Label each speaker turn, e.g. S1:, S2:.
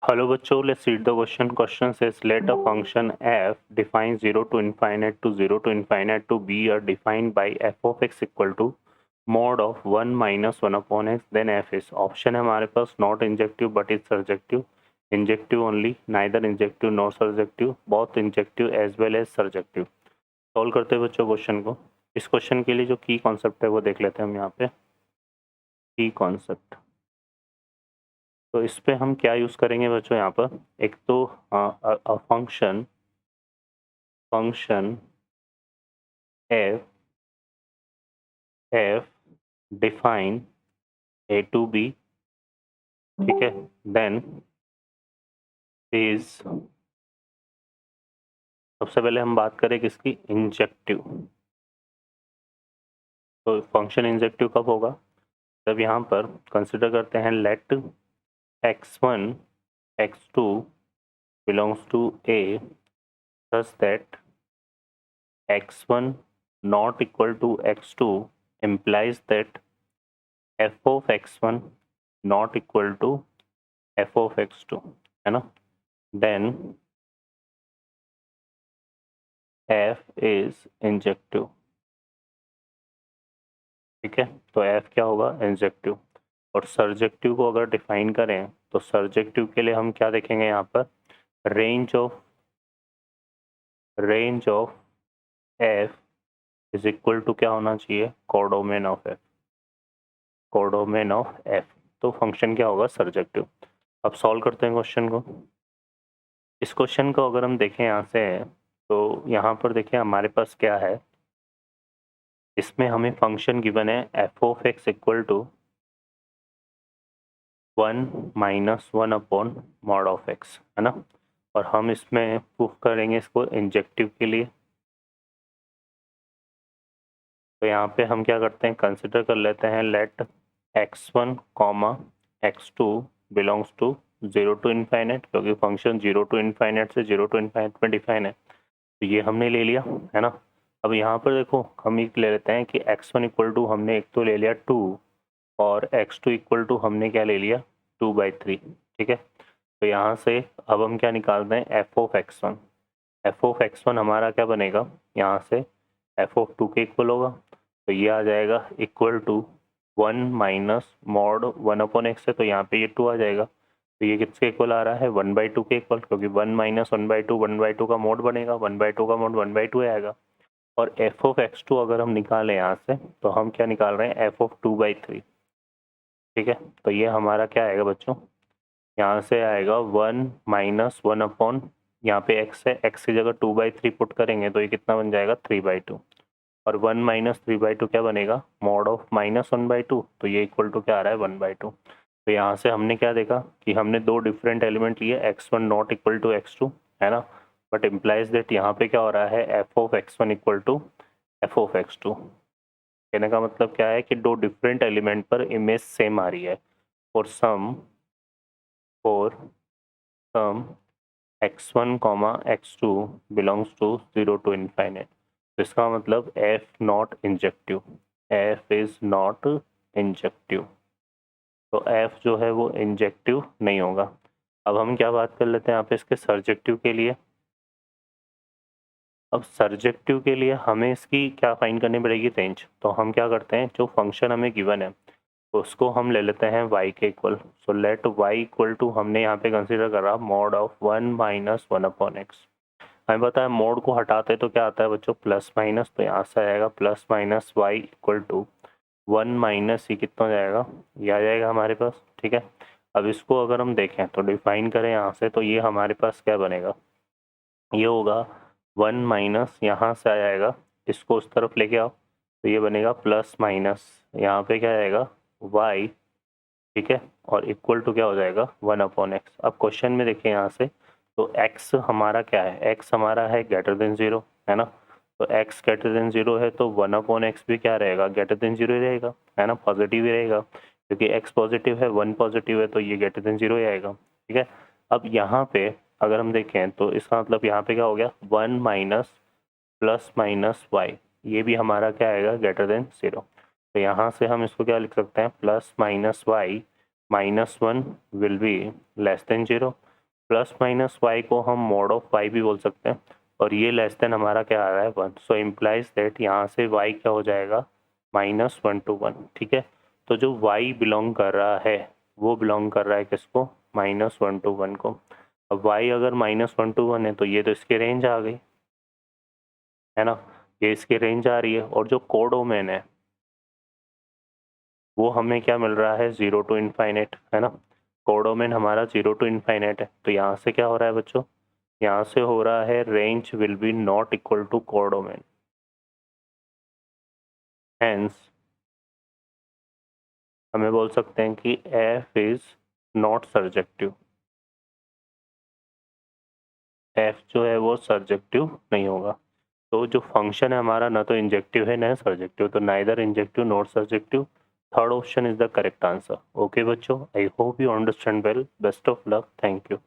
S1: Hello बच्चों, let's read the question. Question says let a function f defined 0 to infinite to 0 to infinite to be are defined by f of x equal to mod of 1 minus 1 upon x, then f is option है हमारे पास not injective but it's surjective, injective only, neither injective nor surjective, both injective as well as surjective. Solve करते हैं बच्चों question को. इस question के लिए जो की कॉन्सेप्ट है वो देख लेते हैं हम यहाँ पे. की कॉन्सेप्ट तो इस पे हम क्या यूज़ करेंगे बच्चों यहाँ पर. एक तो function f define a to b, ठीक है, देन इज, सबसे पहले हम बात करें किसकी, इंजेक्टिव. तो फंक्शन इंजेक्टिव कब होगा, जब यहाँ पर कंसिडर करते हैं let x1 x2 belongs to a such that x1 not equal to x2 implies that f of x1 not equal to f of x2, है ना. देन f is इंजेक्टिव, ठीक है. तो f क्या होगा, इंजेक्टिव. और सर्जेक्टिव को अगर डिफाइन करें तो सर्जेक्टिव के लिए हम क्या देखेंगे यहाँ पर, range of f is equal to क्या होना चाहिए, कोडोमेन ऑफ f. तो फंक्शन क्या होगा, सर्जेक्टिव. अब सॉल्व करते हैं क्वेश्चन को. इस क्वेश्चन को अगर हम देखें यहाँ से, तो यहाँ पर देखिए हमारे पास क्या है, इसमें हमें फंक्शन गिवन है f ऑफ x equal to 1 minus 1 upon mod of x, है ना. और हम इसमें प्रूफ करेंगे इसको इंजेक्टिव के लिए. तो यहाँ पे हम क्या करते हैं, कंसिडर कर लेते हैं let x1 comma x2 belongs to 0 to infinite, क्योंकि फंक्शन 0 टू इनफाइनाइट से 0 टू इनफाइनाइट में डिफाइन है. तो ये हमने ले लिया, है ना. अब यहाँ पर देखो हम एक ले लेते हैं कि x1 इक्वल टू हमने एक तो ले लिया 2 और x2 इक्वल टू हमने क्या ले लिया 2/3, ठीक है. तो यहाँ से अब हम क्या निकालते हैं, f ऑफ x1 हमारा क्या बनेगा, यहाँ से f ऑफ 2 के इक्वल होगा. तो ये आ जाएगा equal to 1 minus mod 1 upon x है, तो यहाँ पे ये 2 आ जाएगा. तो ये किसके इक्वल आ रहा है, 1/2 के इक्वल, क्योंकि 1 माइनस 1/2 का मोड बनेगा, 1/2 का मोड 1/2 आएगा. और f ऑफ x2 अगर हम निकालें यहाँ से, तो हम क्या निकाल रहे हैं, f ऑफ 2/3, ठीक है. तो ये हमारा क्या आएगा बच्चों, यहाँ से आएगा 1 माइनस 1 अपॉन, यहाँ पे x है, x की जगह 2/3 पुट करेंगे तो ये कितना बन जाएगा 3/2. और 1 माइनस 3/2 क्या बनेगा, मॉड ऑफ माइनस 1/2, तो ये इक्वल टू क्या आ रहा है 1/2. तो यहाँ से हमने क्या देखा कि हमने दो डिफरेंट एलिमेंट लिए, x1 not equal to x2, है ना. बट इम्प्लाइज दैट यहाँ पे क्या हो रहा है, f ऑफ x1 इक्वल टू f ऑफ x2. कहने का मतलब क्या है कि दो डिफरेंट एलिमेंट पर इमेज सेम आ रही है. For some x1 comma x2 belongs to 0 to infinite. तो इसका मतलब f not injective, f is not injective. तो f जो है वो इंजेक्टिव नहीं होगा. अब हम क्या बात कर लेते हैं यहाँ पे इसके सर्जेक्टिव के लिए. अब सर्जेक्टिव के लिए हमें इसकी क्या फाइंड करनी पड़ेगी, रेंज. तो हम क्या करते हैं, जो फंक्शन हमें गिवन है तो उसको हम ले लेते हैं y के equal. So let y equal to, हमने यहाँ पे कंसीडर करा mod of 1 minus 1 upon x. हमें पता है मोड को हटाते तो क्या आता है बच्चों, प्लस माइनस. तो यहाँ से आएगा plus minus y equal to 1 minus ये कितना हो जाएगा, ये आ जाएगा हमारे पास, ठीक है. अब इसको अगर हम देखें तो डिफाइन करें यहाँ से, तो ये हमारे पास क्या बनेगा, ये होगा 1 माइनस, यहाँ से आ जाएगा, इसको उस तरफ लेके आओ तो ये बनेगा प्लस माइनस, यहाँ पे क्या आएगा y, ठीक है. और इक्वल टू क्या हो जाएगा 1 अपॉन एक्स. अब क्वेश्चन में देखिए यहाँ से, तो x हमारा क्या है, x हमारा है ग्रेटर देन 0, है ना. तो x ग्रेटर देन 0 है तो 1 अपॉन एक्स भी क्या रहेगा, ग्रेटर देन 0 ही रहेगा, है ना, पॉजिटिव ही रहेगा, क्योंकि x पॉजिटिव है 1 पॉजिटिव है तो ये ग्रेटर देन 0 ही आएगा, ठीक है. अब यहाँ पे अगर हम देखें तो इसका मतलब यहाँ पे क्या हो गया, 1 माइनस प्लस माइनस वाई, ये भी हमारा क्या आएगा, ग्रेटर देन 0. तो यहाँ से हम इसको क्या लिख सकते हैं, plus minus y minus 1 will be less than 0. Plus minus y को हम मोड ऑफ वाई भी बोल सकते हैं, और ये लेस देन हमारा क्या आ रहा है 1, सो इम्प्लाइज दैट यहाँ से वाई क्या हो जाएगा -1 to 1, ठीक है। तो जो वाई बिलोंग कर रहा है वो बिलोंग कर रहा है किसको, -1 to 1 को। अब वाई अगर -1 to 1 है तो ये तो इसकी रेंज आ गई, है ना, ये इसकी रेंज आ रही है। और जो कोडोमेन है वो हमें क्या मिल रहा है 0 to इनफाइनाइट, है ना। कोडोमेन हमारा 0 to इनफाइनाइट है, तो यहाँ से क्या हो रहा है बच्चों, यहाँ से हो रहा है range will be not equal to codomain, hence हमें बोल सकते हैं कि f is not surjective, f जो है वो सर्जेक्टिव नहीं होगा। तो जो फंक्शन है हमारा ना तो इंजेक्टिव है ना सर्जेक्टिव, तो neither injective not surjective, third option is the correct answer. Okay बच्चों, I hope you understand well, best of luck, thank you.